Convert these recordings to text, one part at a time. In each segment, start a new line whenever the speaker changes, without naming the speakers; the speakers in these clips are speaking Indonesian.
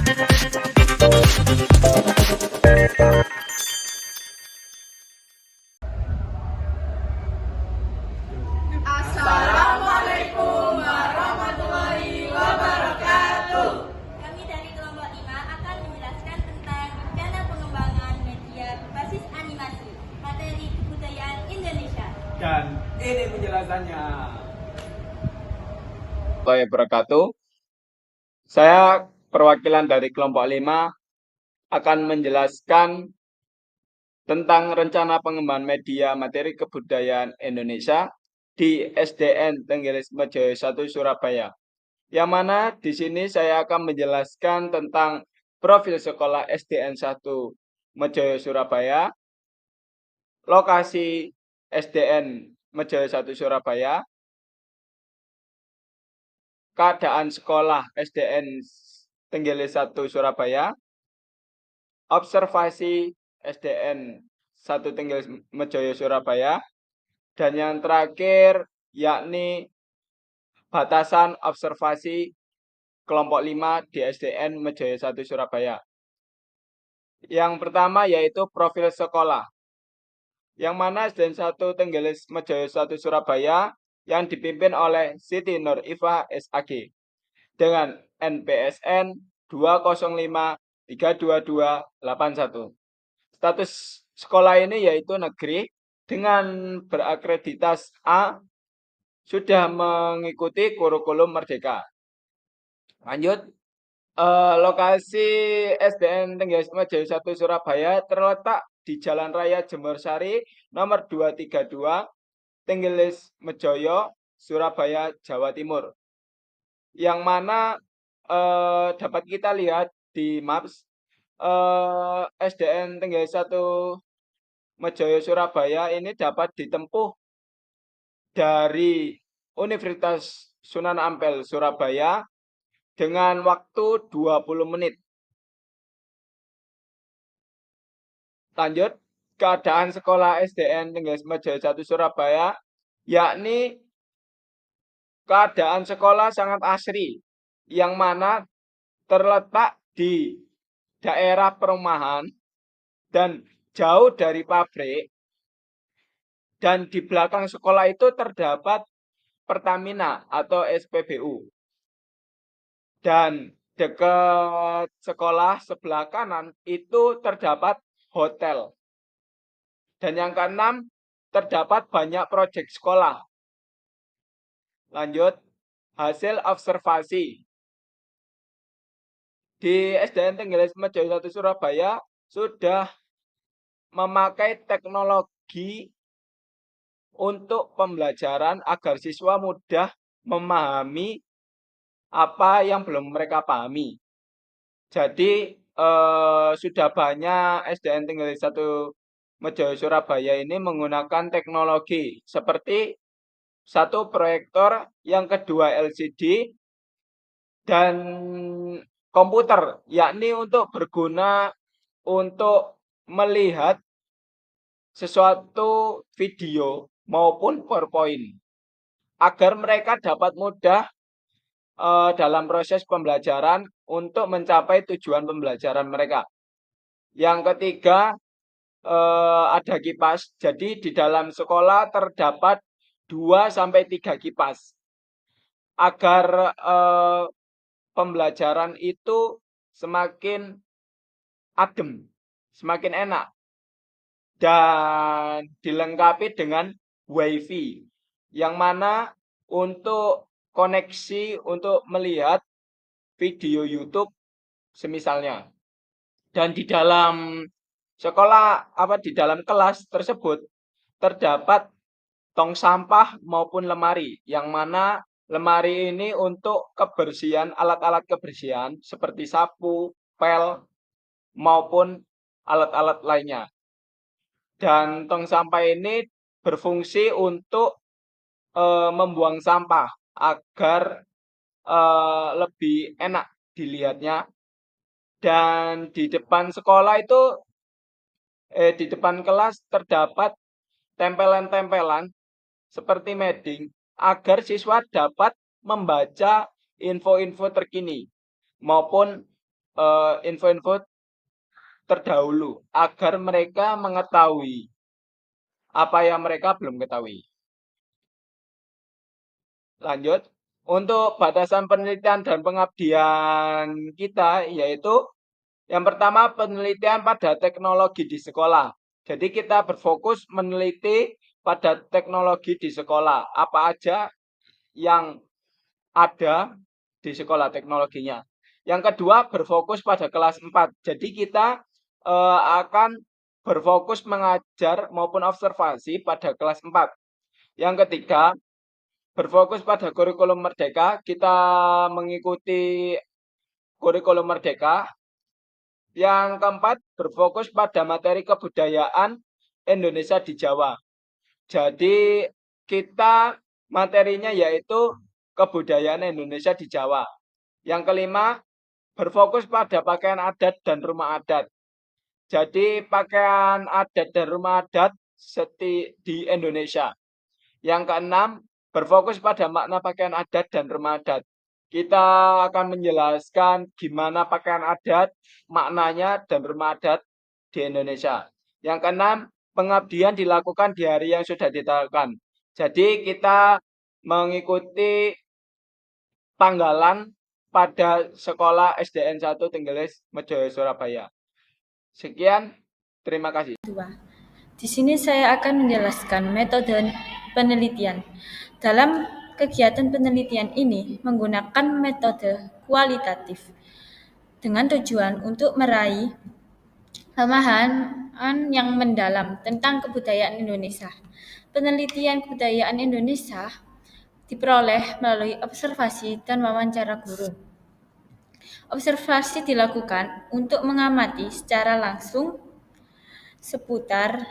Assalamualaikum warahmatullahi wabarakatuh.
Kami dari kelompok 5 akan menjelaskan tentang rencana pengembangan media berbasis animasi, materi kebudayaan Indonesia.
Dan ini penjelasannya.
Warahmatullahi wabarakatuh. Saya perwakilan dari kelompok 5 akan menjelaskan tentang rencana pengembangan media materi kebudayaan Indonesia di SDN Tenggelis Mejoyo 1 Surabaya. Yang mana di sini saya akan menjelaskan tentang profil sekolah SDN 1 Mejoyo Surabaya, lokasi SDN Mejoyo 1 Surabaya, keadaan sekolah SDN Tenggelis 1 Surabaya, observasi SDN 1 Tenggelis Mejoyo Surabaya, dan yang terakhir yakni batasan observasi kelompok 5 di SDN Mejoyo 1 Surabaya. Yang pertama yaitu profil sekolah, yang mana SDN 1 Tenggelis Mejoyo 1 Surabaya yang dipimpin oleh Siti Nur Ifah SAG dengan NPSN 205322281. Status sekolah ini yaitu negeri dengan berakreditas A, sudah mengikuti kurikulum Merdeka. Lanjut, lokasi SDN Tenggelis Mejoyo 1 Surabaya terletak di Jalan Raya Jemur Sari nomor 232 Tenggelis Mejoyo, Surabaya, Jawa Timur. Yang mana dapat kita lihat di Maps, SDN Tenggelis 1 Mejoyo Surabaya ini dapat ditempuh dari Universitas Sunan Ampel Surabaya dengan waktu 20 menit. Lanjut, keadaan sekolah SDN Tenggelis Mejoyo 1 Surabaya, yakni keadaan sekolah sangat asri, yang mana terletak di daerah perumahan dan jauh dari pabrik, dan di belakang sekolah itu terdapat Pertamina atau SPBU. Dan dekat sekolah sebelah kanan itu terdapat hotel. Dan yang keenam, terdapat banyak proyek sekolah. Lanjut, hasil observasi. Di SDN Tenggelis Mejoyo 1 Surabaya sudah memakai teknologi untuk pembelajaran agar siswa mudah memahami apa yang belum mereka pahami. Jadi sudah banyak SDN Tenggelis 1 Mejoyo Surabaya ini menggunakan teknologi seperti satu proyektor, yang kedua LCD, dan komputer, yakni untuk berguna untuk melihat sesuatu video maupun PowerPoint agar mereka dapat mudah dalam proses pembelajaran untuk mencapai tujuan pembelajaran mereka. Yang ketiga, ada kipas. Jadi di dalam sekolah terdapat 2-3 kipas agar pembelajaran itu semakin adem, semakin enak, dan dilengkapi dengan WiFi, yang mana untuk koneksi untuk melihat video YouTube semisalnya. Dan di dalam sekolah di dalam kelas tersebut terdapat tong sampah maupun lemari, yang mana lemari ini untuk kebersihan, alat-alat kebersihan seperti sapu, pel, maupun alat-alat lainnya. Dan tong sampah ini berfungsi untuk membuang sampah agar lebih enak dilihatnya. Dan di depan sekolah itu, di depan kelas terdapat tempelan-tempelan seperti mading agar siswa dapat membaca info-info terkini maupun info-info terdahulu agar mereka mengetahui apa yang mereka belum ketahui. Lanjut, untuk batasan penelitian dan pengabdian kita yaitu yang pertama penelitian pada teknologi di sekolah. Jadi kita berfokus meneliti pada teknologi di sekolah. Apa aja yang ada di sekolah teknologinya. Yang kedua berfokus pada kelas 4. Jadi kita akan berfokus mengajar maupun observasi pada kelas 4. Yang ketiga berfokus pada kurikulum merdeka. Kita mengikuti kurikulum merdeka. Yang keempat, berfokus pada materi kebudayaan Indonesia di Jawa. Jadi kita materinya yaitu kebudayaan Indonesia di Jawa. Yang kelima, berfokus pada pakaian adat dan rumah adat. Jadi pakaian adat dan rumah adat di Indonesia. Yang keenam, berfokus pada makna pakaian adat dan rumah adat. Kita akan menjelaskan gimana pakaian adat, maknanya, dan rumah adat di Indonesia. Yang keenam, pengabdian dilakukan di hari yang sudah ditetapkan. Jadi kita mengikuti tanggalan pada sekolah SDN 1 Tenggelis Mejoyo Surabaya. Sekian, terima kasih.
Di sini saya akan menjelaskan metode penelitian. Dalam kegiatan penelitian ini menggunakan metode kualitatif dengan tujuan untuk meraih pemahaman yang mendalam tentang kebudayaan Indonesia. Penelitian kebudayaan Indonesia diperoleh melalui observasi dan wawancara guru. Observasi dilakukan untuk mengamati secara langsung seputar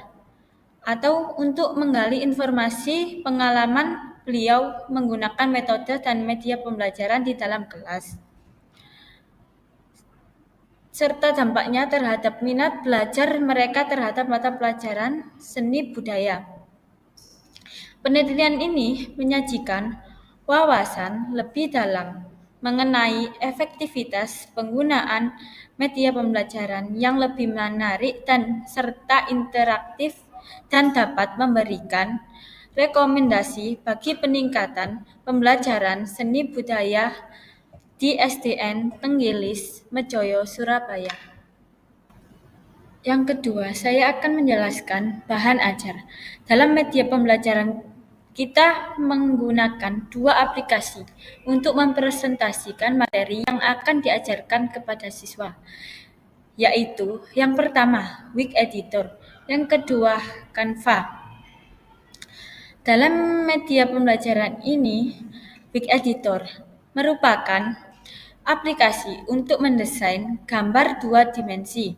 atau untuk menggali informasi pengalaman beliau menggunakan metode dan media pembelajaran di dalam kelas, serta dampaknya terhadap minat belajar mereka terhadap mata pelajaran seni budaya. Penelitian ini menyajikan wawasan lebih dalam mengenai efektivitas penggunaan media pembelajaran yang lebih menarik dan serta interaktif dan dapat memberikan rekomendasi bagi peningkatan pembelajaran seni budaya di SDN Tenggelis Mejoyo Surabaya. Yang kedua, saya akan menjelaskan bahan ajar. Dalam media pembelajaran kita menggunakan dua aplikasi untuk mempresentasikan materi yang akan diajarkan kepada siswa, yaitu yang pertama Wix Editor, yang kedua Canva. Dalam media pembelajaran ini, Wix Editor merupakan aplikasi untuk mendesain gambar 2 dimensi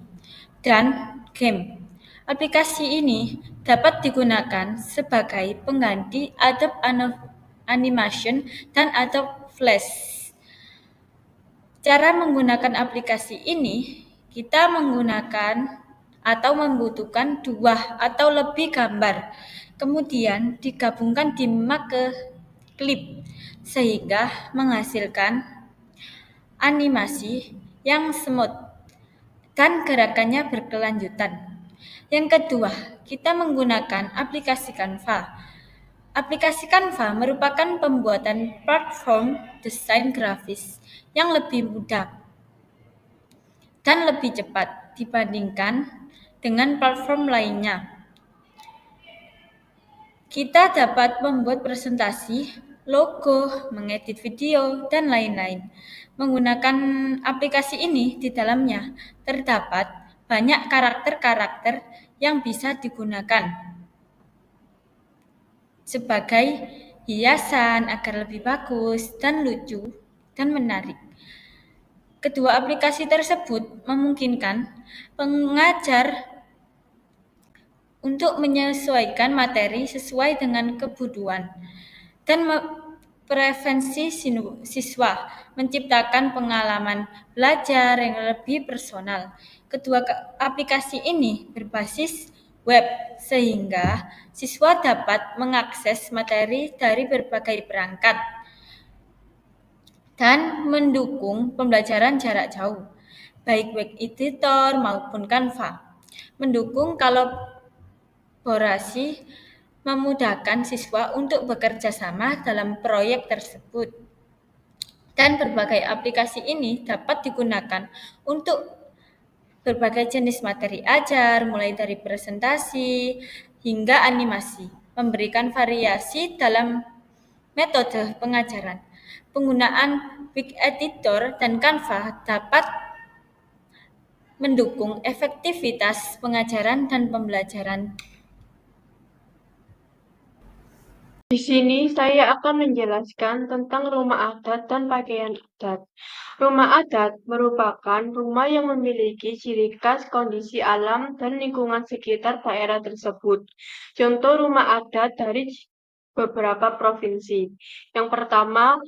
dan game. Aplikasi ini dapat digunakan sebagai pengganti Adobe Animation dan Adobe Flash. Cara menggunakan aplikasi ini, kita menggunakan atau membutuhkan 2 atau lebih gambar, kemudian digabungkan di make clip sehingga menghasilkan animasi yang smooth dan gerakannya berkelanjutan. Yang kedua, kita menggunakan aplikasi Canva. Aplikasi Canva merupakan pembuatan platform desain grafis yang lebih mudah dan lebih cepat dibandingkan dengan platform lainnya. Kita dapat membuat presentasi, logo, mengedit video, dan lain-lain. Menggunakan aplikasi ini di dalamnya terdapat banyak karakter-karakter yang bisa digunakan sebagai hiasan agar lebih bagus dan lucu dan menarik. Kedua aplikasi tersebut memungkinkan pengajar untuk menyesuaikan materi sesuai dengan kebutuhan dan preferensi siswa, menciptakan pengalaman belajar yang lebih personal. Kedua aplikasi ini berbasis web, sehingga siswa dapat mengakses materi dari berbagai perangkat dan mendukung pembelajaran jarak jauh. baik web editor maupun Canva. Mendukung kolaborasi memudahkan siswa untuk bekerja sama dalam proyek tersebut. Dan berbagai aplikasi ini dapat digunakan untuk berbagai jenis materi ajar, mulai dari presentasi hingga animasi, memberikan variasi dalam metode pengajaran. Penggunaan Wix Editor dan Canva dapat mendukung efektivitas pengajaran dan pembelajaran.
Di sini saya akan menjelaskan tentang rumah adat dan pakaian adat. Rumah adat merupakan rumah yang memiliki ciri khas kondisi alam dan lingkungan sekitar daerah tersebut. Contoh rumah adat dari beberapa provinsi. Yang pertama,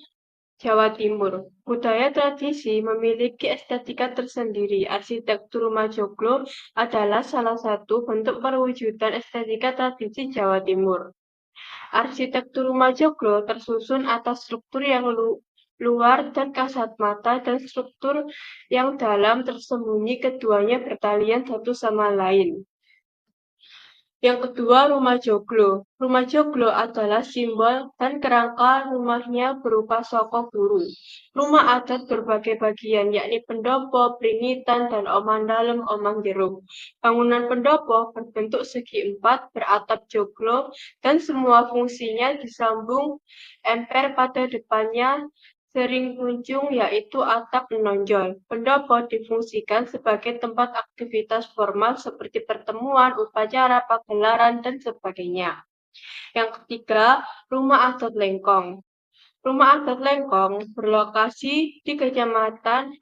Jawa Timur. Budaya tradisi memiliki estetika tersendiri. Arsitektur rumah joglo adalah salah satu bentuk perwujudan estetika tradisi Jawa Timur. Arsitektur rumah joglo tersusun atas struktur yang luar dan kasat mata dan struktur yang dalam tersembunyi, keduanya bertalian satu sama lain. Yang kedua, rumah joglo. Rumah joglo adalah simbol dan kerangka rumahnya berupa soko burung. Rumah adat berbagai bagian, yakni pendopo, pringitan, dan omang dalem, omang jeruk. Bangunan pendopo berbentuk segi empat, beratap joglo, dan semua fungsinya disambung emper pada depannya sering kunjung, yaitu atap menonjol. Pendopo difungsikan sebagai tempat aktivitas formal seperti pertemuan, upacara, pagelaran, dan sebagainya. Yang ketiga, rumah adat lengkong. Rumah adat lengkong berlokasi di Kecamatan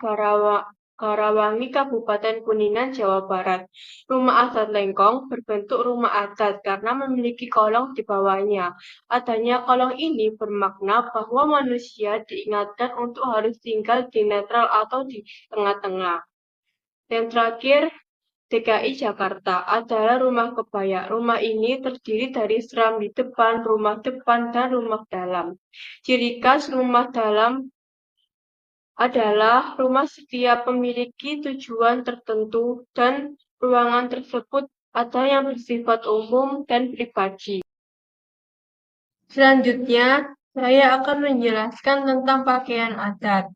Karawangi, Kabupaten Kuningan, Jawa Barat. Rumah adat lengkong berbentuk rumah adat karena memiliki kolong di bawahnya. Adanya kolong ini bermakna bahwa manusia diingatkan untuk harus tinggal di netral atau di tengah-tengah. Yang terakhir, DKI Jakarta adalah rumah kebaya. Rumah ini terdiri dari serambi depan, dan rumah dalam. Ciri khas rumah dalam adalah rumah setiap memiliki tujuan tertentu dan ruangan tersebut ada yang bersifat umum dan pribadi. Selanjutnya, saya akan menjelaskan tentang pakaian adat.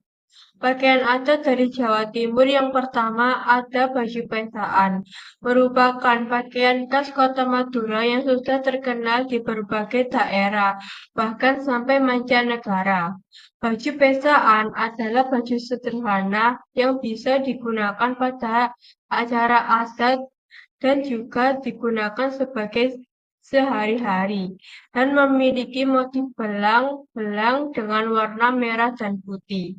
Pakaian adat dari Jawa Timur yang pertama ada baju pesaan, merupakan pakaian khas kota Madura yang sudah terkenal di berbagai daerah, bahkan sampai mancanegara. Baju pesaan adalah baju sederhana yang bisa digunakan pada acara adat dan juga digunakan sebagai sehari-hari, dan memiliki motif belang-belang dengan warna merah dan putih.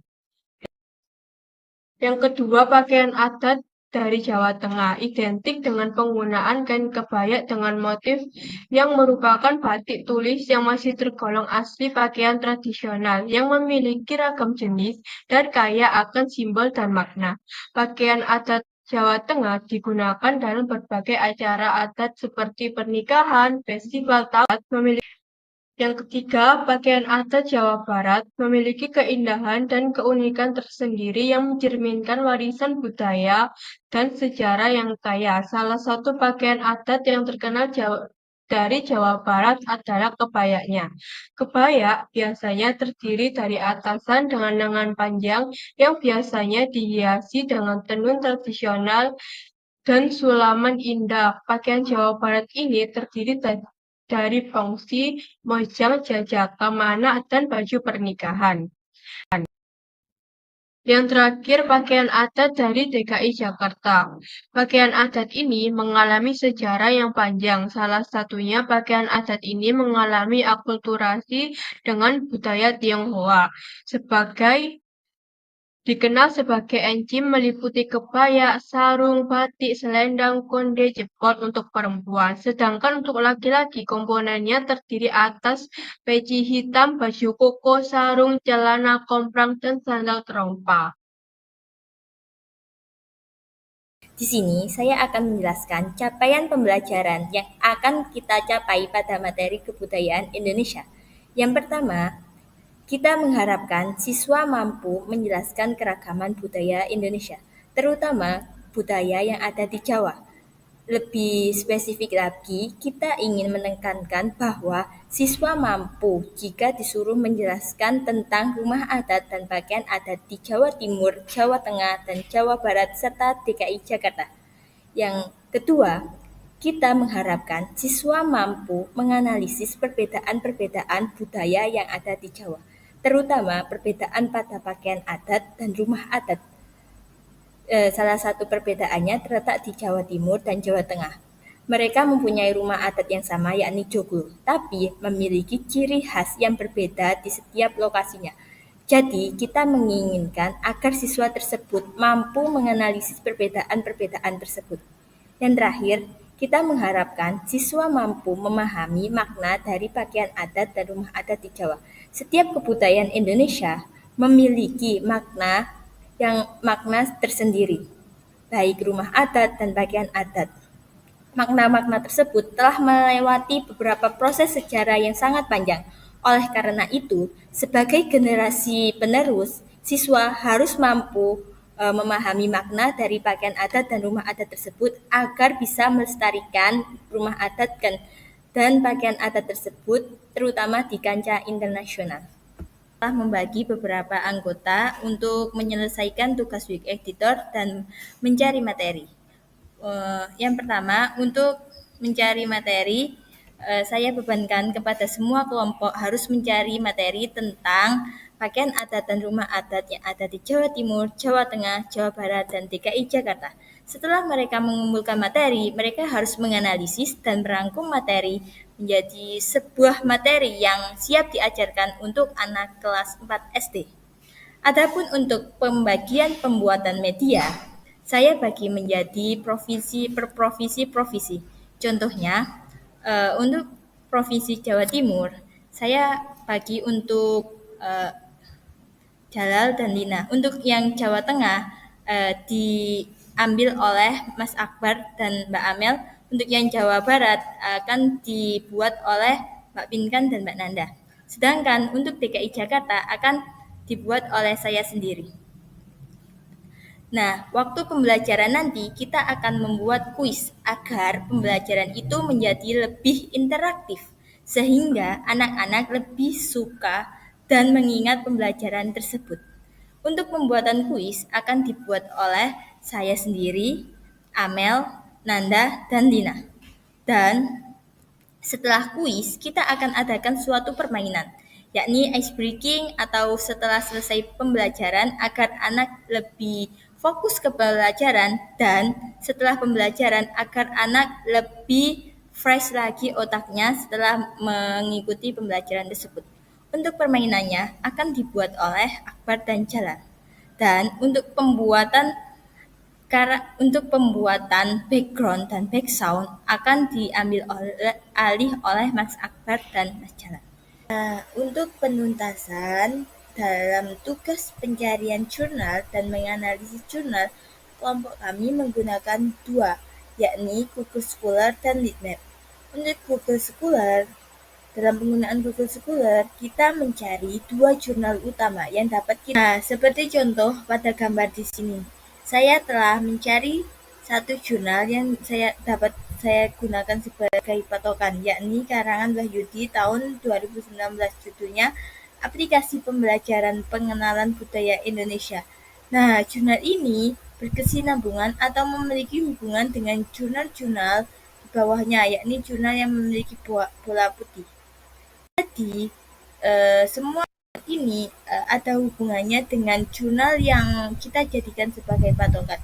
Yang kedua, pakaian adat dari Jawa Tengah, identik dengan penggunaan kain kebaya dengan motif yang merupakan batik tulis yang masih tergolong asli pakaian tradisional, yang memiliki ragam jenis dan kaya akan simbol dan makna. Pakaian adat Jawa Tengah digunakan dalam berbagai acara adat seperti pernikahan, festival tahunan, memiliki. Yang ketiga, pakaian adat Jawa Barat memiliki keindahan dan keunikan tersendiri yang mencerminkan warisan budaya dan sejarah yang kaya. Salah satu pakaian adat yang terkenal dari Jawa Barat adalah kebayanya. Kebaya biasanya terdiri dari atasan dengan lengan panjang yang biasanya dihiasi dengan tenun tradisional dan sulaman indah. Pakaian Jawa Barat ini terdiri dari pongsi, mojang, jajaka, manak, dan baju pernikahan. Yang terakhir, pakaian adat dari DKI Jakarta. Pakaian adat ini mengalami sejarah yang panjang. Salah satunya pakaian adat ini mengalami akulturasi dengan budaya Tionghoa. Dikenal sebagai encim, meliputi kebaya, sarung, batik, selendang, konde, jepot untuk perempuan. Sedangkan untuk laki-laki, komponennya terdiri atas peci hitam, baju koko, sarung, celana komprang, dan sandal terompa.
Di sini saya akan menjelaskan capaian pembelajaran yang akan kita capai pada materi kebudayaan Indonesia. Yang pertama, kita mengharapkan siswa mampu menjelaskan keragaman budaya Indonesia terutama budaya yang ada di Jawa. Lebih spesifik lagi, kita ingin menekankan bahwa siswa mampu jika disuruh menjelaskan tentang rumah adat dan pakaian adat di Jawa Timur, Jawa Tengah, dan Jawa Barat, serta DKI Jakarta. Yang kedua, kita mengharapkan siswa mampu menganalisis perbedaan-perbedaan budaya yang ada di Jawa, terutama perbedaan pada pakaian adat dan rumah adat. Salah satu perbedaannya terletak di Jawa Timur dan Jawa Tengah. Mereka mempunyai rumah adat yang sama, yakni joglo, tapi memiliki ciri khas yang berbeda di setiap lokasinya. Jadi, kita menginginkan agar siswa tersebut mampu menganalisis perbedaan-perbedaan tersebut. Yang terakhir, kita mengharapkan siswa mampu memahami makna dari pakaian adat dan rumah adat di Jawa. Setiap kebudayaan Indonesia memiliki makna tersendiri, baik rumah adat dan pakaian adat. Makna-makna tersebut telah melewati beberapa proses sejarah yang sangat panjang. Oleh karena itu, sebagai generasi penerus, siswa harus mampu memahami makna dari pakaian adat dan rumah adat tersebut agar bisa melestarikan rumah adat dan pakaian adat tersebut, terutama di kancah internasional. Telah membagi beberapa anggota untuk menyelesaikan tugas week editor dan mencari materi. Yang pertama, untuk mencari materi, saya bebankan kepada semua kelompok harus mencari materi tentang pakaian adat dan rumah adat yang ada di Jawa Timur, Jawa Tengah, Jawa Barat, dan DKI Jakarta. Setelah mereka mengumpulkan materi, mereka harus menganalisis dan merangkum materi menjadi sebuah materi yang siap diajarkan untuk anak kelas 4 SD. Adapun untuk pembagian pembuatan media, saya bagi menjadi provinsi per provinsi. Contohnya, untuk Provinsi Jawa Timur, saya bagi untuk Jalal dan Lina. Untuk yang Jawa Tengah diambil oleh Mas Akbar dan Mbak Amel. Untuk yang Jawa Barat akan dibuat oleh Mbak Pinkan dan Mbak Nanda. Sedangkan untuk DKI Jakarta akan dibuat oleh saya sendiri. Nah, waktu pembelajaran nanti kita akan membuat kuis agar pembelajaran itu menjadi lebih interaktif, sehingga anak-anak lebih suka dan mengingat pembelajaran tersebut. Untuk pembuatan kuis akan dibuat oleh saya sendiri, Amel, Nanda, dan Lina. Dan setelah kuis, kita akan adakan suatu permainan, yakni ice breaking atau setelah selesai pembelajaran agar anak lebih fokus ke pelajaran dan setelah pembelajaran agar anak lebih fresh lagi otaknya setelah mengikuti pembelajaran tersebut. Untuk permainannya akan dibuat oleh Akbar dan Jalal. Dan untuk pembuatan background dan background akan diambil alih oleh Mas Akbar dan Mas Jalal. Untuk penuntasan dalam tugas pencarian jurnal dan menganalisis jurnal, kelompok kami menggunakan dua, yakni Google Scholar dan Litmap. Untuk Google Scholar, dalam penggunaan Google Scholar, kita mencari dua jurnal utama yang dapat kita. Nah, seperti contoh pada gambar di sini, saya telah mencari satu jurnal yang saya gunakan sebagai patokan, yakni karangan Wahyudi tahun 2019, judulnya Aplikasi Pembelajaran Pengenalan Budaya Indonesia. Nah, jurnal ini berkesinambungan atau memiliki hubungan dengan jurnal-jurnal di bawahnya, yakni jurnal yang memiliki bola putih. Jadi, semua ini ada hubungannya dengan jurnal yang kita jadikan sebagai patokan.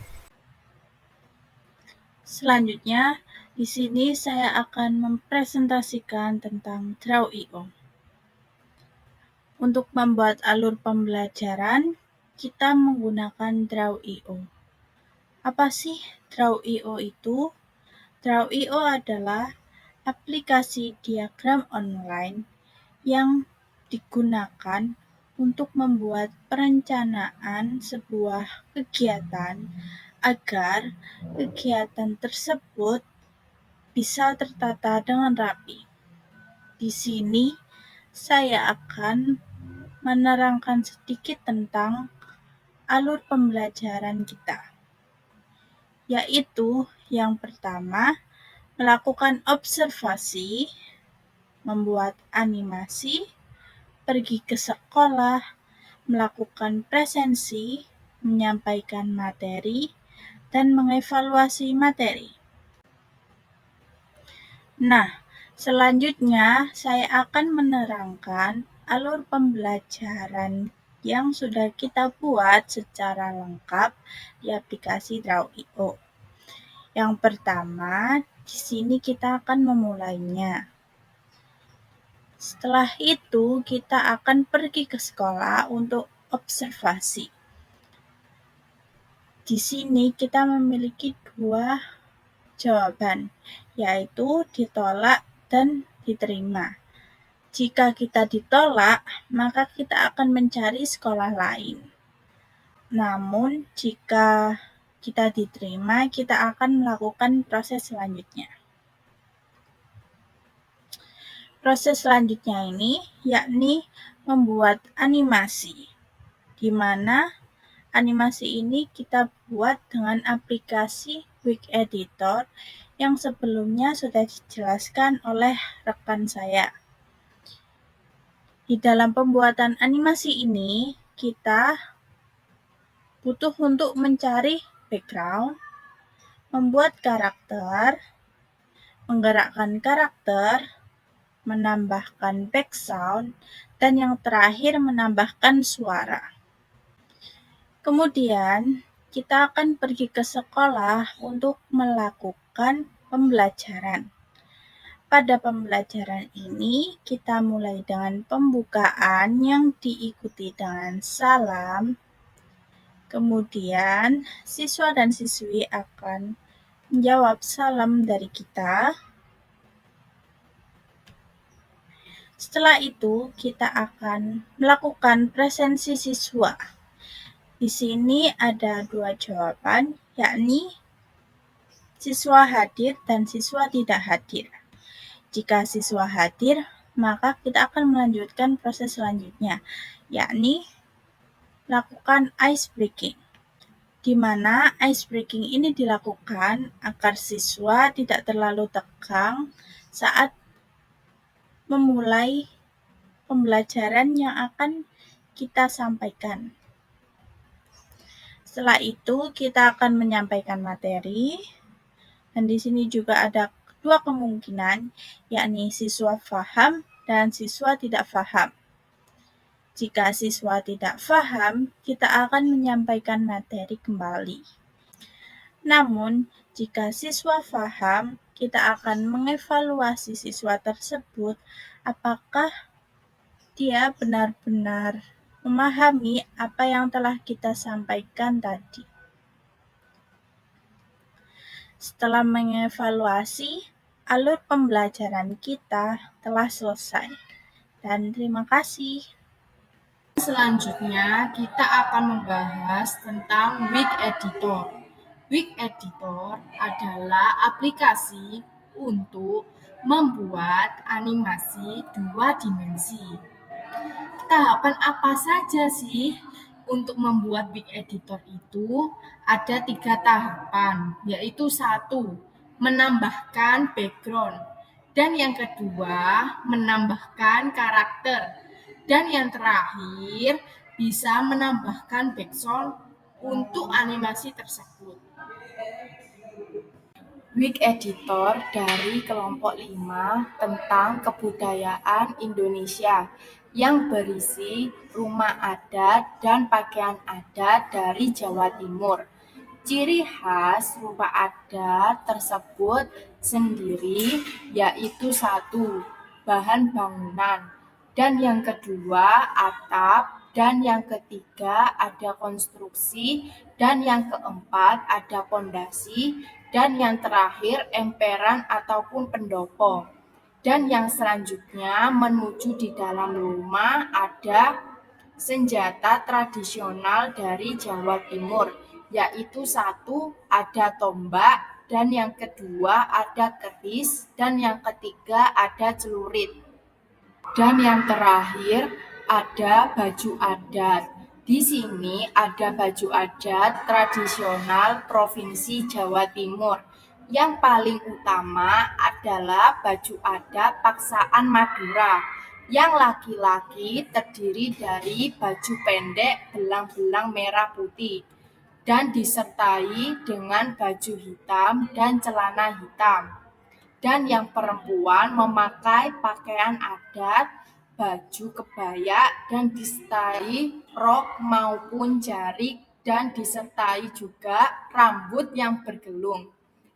Selanjutnya, di sini saya akan mempresentasikan tentang Draw.io. Untuk membuat alur pembelajaran, kita menggunakan Draw.io. Apa sih Draw.io itu? Draw.io adalah aplikasi diagram online yang digunakan untuk membuat perencanaan sebuah kegiatan agar kegiatan tersebut bisa tertata dengan rapi. Di sini saya akan menerangkan sedikit tentang alur pembelajaran kita. yaitu yang pertama, melakukan observasi, membuat animasi, pergi ke sekolah, melakukan presensi, menyampaikan materi, dan mengevaluasi materi. Nah, selanjutnya saya akan menerangkan alur pembelajaran yang sudah kita buat secara lengkap di aplikasi Draw.io. Yang pertama, di sini kita akan memulainya. Setelah itu, kita akan pergi ke sekolah untuk observasi. Di sini kita memiliki dua jawaban, yaitu ditolak dan diterima. Jika kita ditolak, maka kita akan mencari sekolah lain. Namun, jika kita diterima, kita akan melakukan proses selanjutnya. Proses selanjutnya ini yakni membuat animasi, di mana animasi ini kita buat dengan aplikasi Wix Editor yang sebelumnya sudah dijelaskan oleh rekan saya. Di dalam pembuatan animasi ini, kita butuh untuk mencari background, membuat karakter, menggerakkan karakter, menambahkan background, dan yang terakhir menambahkan suara. Kemudian, kita akan pergi ke sekolah untuk melakukan pembelajaran. Pada pembelajaran ini, kita mulai dengan pembukaan yang diikuti dengan salam. Kemudian, siswa dan siswi akan menjawab salam dari kita. Setelah itu, kita akan melakukan presensi siswa. Di sini ada dua jawaban, yakni siswa hadir dan siswa tidak hadir. Jika siswa hadir, maka kita akan melanjutkan proses selanjutnya, yakni lakukan ice breaking, di mana ice breaking ini dilakukan agar siswa tidak terlalu tegang saat memulai pembelajaran yang akan kita sampaikan. Setelah itu, kita akan menyampaikan materi, dan di sini juga ada dua kemungkinan, yakni siswa paham dan siswa tidak paham. Jika siswa tidak paham, kita akan menyampaikan materi kembali. Namun, jika siswa paham, kita akan mengevaluasi siswa tersebut apakah dia benar-benar memahami apa yang telah kita sampaikan tadi. Setelah mengevaluasi, alur pembelajaran kita telah selesai. Dan terima kasih.
Selanjutnya, kita akan membahas tentang Wix Editor. Wix Editor adalah aplikasi untuk membuat animasi 2 dimensi. Tahapan apa saja sih untuk membuat Wix Editor itu? Ada 3 tahapan, yaitu 1, menambahkan background, dan yang kedua, menambahkan karakter, dan yang terakhir, bisa menambahkan background untuk animasi tersebut. Wix Editor dari kelompok 5 tentang kebudayaan Indonesia yang berisi rumah adat dan pakaian adat dari Jawa Timur. Ciri khas rumah adat tersebut sendiri yaitu 1, bahan bangunan, dan yang kedua atap, dan yang ketiga ada konstruksi, dan yang keempat ada pondasi, dan yang terakhir emperan ataupun pendopo. Dan yang selanjutnya menuju di dalam rumah ada senjata tradisional dari Jawa Timur, yaitu 1, ada tombak, dan yang kedua ada keris, dan yang ketiga ada celurit. Dan yang terakhir ada baju adat. Di sini ada baju adat tradisional Provinsi Jawa Timur. Yang paling utama adalah baju adat Paksaan Madura. Yang laki-laki terdiri dari baju pendek belang-belang merah putih dan disertai dengan baju hitam dan celana hitam. Dan yang perempuan memakai pakaian adat, baju kebaya dan disertai rok maupun jarik dan disertai juga rambut yang bergelung.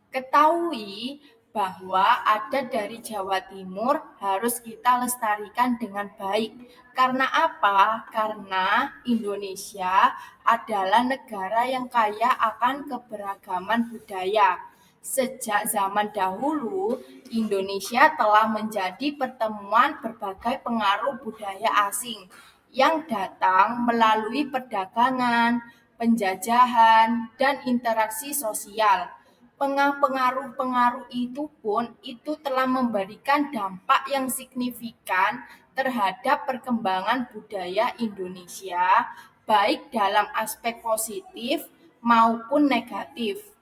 Ketahui bahwa adat dari Jawa Timur harus kita lestarikan dengan baik. Karena apa? Karena Indonesia adalah negara yang kaya akan keberagaman budaya. Sejak zaman dahulu, Indonesia telah menjadi pertemuan berbagai pengaruh budaya asing yang datang melalui perdagangan, penjajahan, dan interaksi sosial. Pengaruh-pengaruh itu telah memberikan dampak yang signifikan terhadap perkembangan budaya Indonesia, baik dalam aspek positif maupun negatif.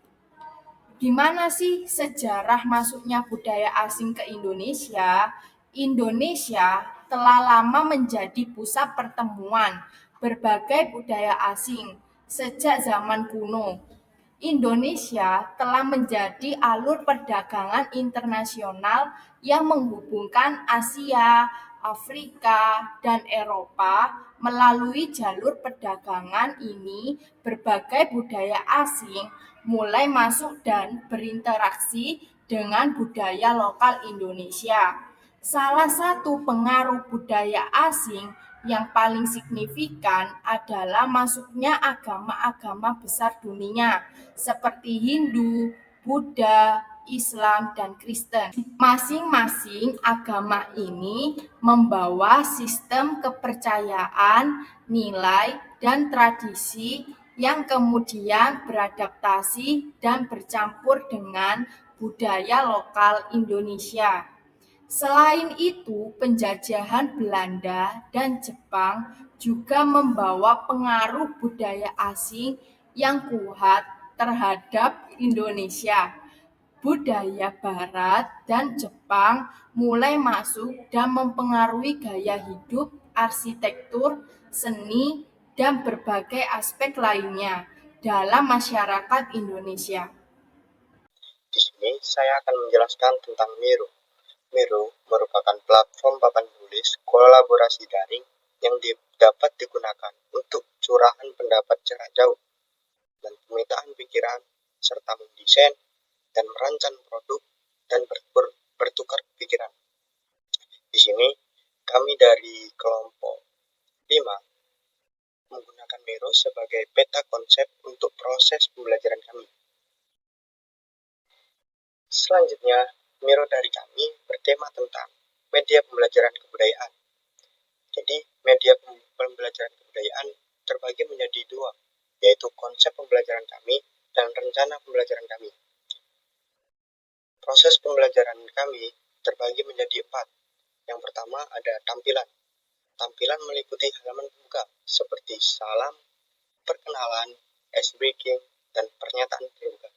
Gimana sih sejarah masuknya budaya asing ke Indonesia? Indonesia telah lama menjadi pusat pertemuan berbagai budaya asing sejak zaman kuno. Indonesia telah menjadi alur perdagangan internasional yang menghubungkan Asia, Afrika, dan Eropa. Melalui jalur perdagangan ini, berbagai budaya asing mulai masuk dan berinteraksi dengan budaya lokal Indonesia. Salah satu pengaruh budaya asing yang paling signifikan adalah masuknya agama-agama besar dunia seperti Hindu, Buddha, Islam, dan Kristen. Masing-masing agama ini membawa sistem kepercayaan, nilai, dan tradisi yang kemudian beradaptasi dan bercampur dengan budaya lokal Indonesia. Selain itu, penjajahan Belanda dan Jepang juga membawa pengaruh budaya asing yang kuat terhadap Indonesia. Budaya Barat dan Jepang mulai masuk dan mempengaruhi gaya hidup, arsitektur, seni, dan berbagai aspek lainnya dalam masyarakat Indonesia.
Di sini saya akan menjelaskan tentang Miro. Miro merupakan platform papan tulis kolaborasi daring yang dapat digunakan untuk curahan pendapat jarak jauh dan pemetaan pikiran serta mendesain dan merancang produk dan bertukar pikiran. Di sini kami dari kelompok 5 menggunakan Miro sebagai peta konsep untuk proses pembelajaran kami. Selanjutnya, Miro dari kami bertema tentang media pembelajaran kebudayaan. Jadi, media pembelajaran kebudayaan terbagi menjadi 2, yaitu konsep pembelajaran kami dan rencana pembelajaran kami. Proses pembelajaran kami terbagi menjadi 4. Yang pertama ada tampilan. Tampilan meliputi halaman pembuka seperti salam, perkenalan, ice breaking, dan pernyataan pembuka.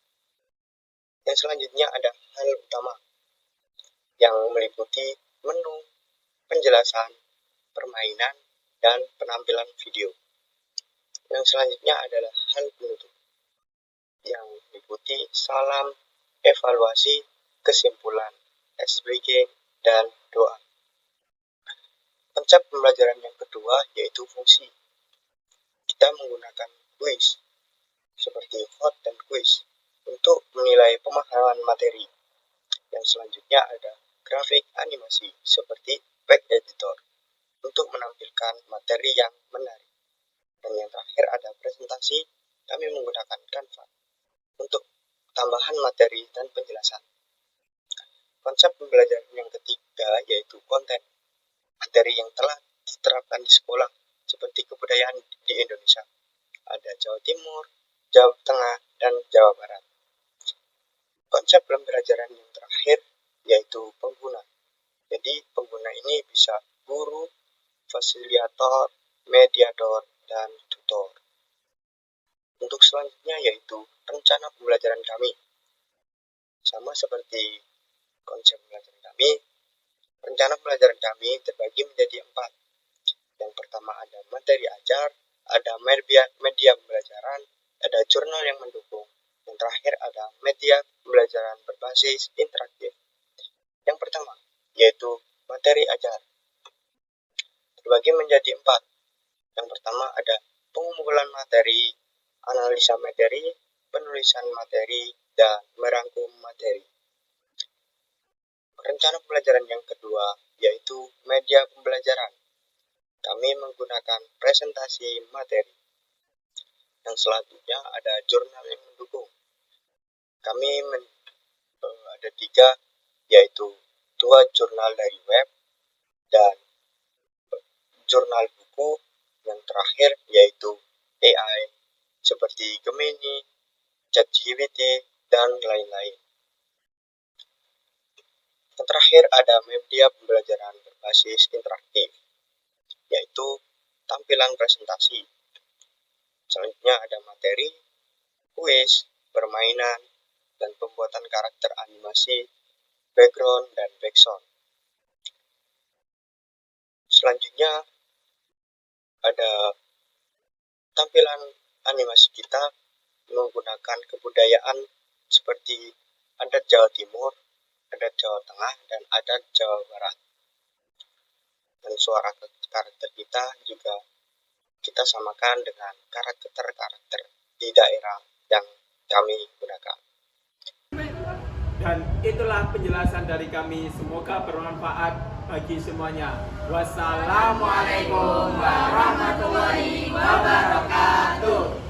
Yang selanjutnya ada hal utama yang meliputi menu, penjelasan, permainan, dan penampilan video. Yang selanjutnya adalah hal penutup yang meliputi salam, evaluasi, kesimpulan, ice breaking, dan doa. Konsep pembelajaran yang kedua yaitu fungsi. Kita menggunakan kuis seperti hot dan quiz untuk menilai pemahaman materi. Yang selanjutnya ada grafik animasi seperti back editor untuk menampilkan materi yang menarik. Dan yang terakhir ada presentasi, kami menggunakan Canva untuk tambahan materi dan penjelasan. Konsep pembelajaran yang ketiga yaitu konten. Materi yang telah diterapkan di sekolah seperti kebudayaan di Indonesia. Ada Jawa Timur, Jawa Tengah, dan Jawa Barat. Konsep pembelajaran yang terakhir yaitu pengguna. Jadi pengguna ini bisa guru, fasilitator, mediator, dan tutor. Untuk selanjutnya yaitu rencana pembelajaran kami. Sama seperti konsep pembelajaran kami, rencana pembelajaran kami terbagi menjadi 4. Yang pertama ada materi ajar, ada media pembelajaran, ada jurnal yang mendukung, dan terakhir ada media pembelajaran berbasis interaktif. Yang pertama yaitu materi ajar. Terbagi menjadi 4. Yang pertama ada pengumpulan materi, analisa materi, penulisan materi, dan merangkum materi. Rencana pembelajaran yang kedua yaitu media pembelajaran. Kami menggunakan presentasi materi. Yang selanjutnya ada jurnal yang mendukung. Kami ada 3, yaitu 2 jurnal dari web dan jurnal buku. Yang terakhir yaitu AI seperti Gemini, ChatGPT, dan lain-lain. Yang terakhir ada media pembelajaran berbasis interaktif, yaitu tampilan presentasi. Selanjutnya ada materi, kuis, permainan, dan pembuatan karakter animasi, background, dan backsound. Selanjutnya ada tampilan animasi kita menggunakan kebudayaan seperti adat Jawa Timur, adat Jawa Tengah, dan adat Jawa Barat. Dan suara karakter kita juga kita samakan dengan karakter-karakter di daerah yang kami gunakan.
Dan itulah penjelasan dari kami. Semoga bermanfaat bagi semuanya. Wassalamualaikum warahmatullahi wabarakatuh.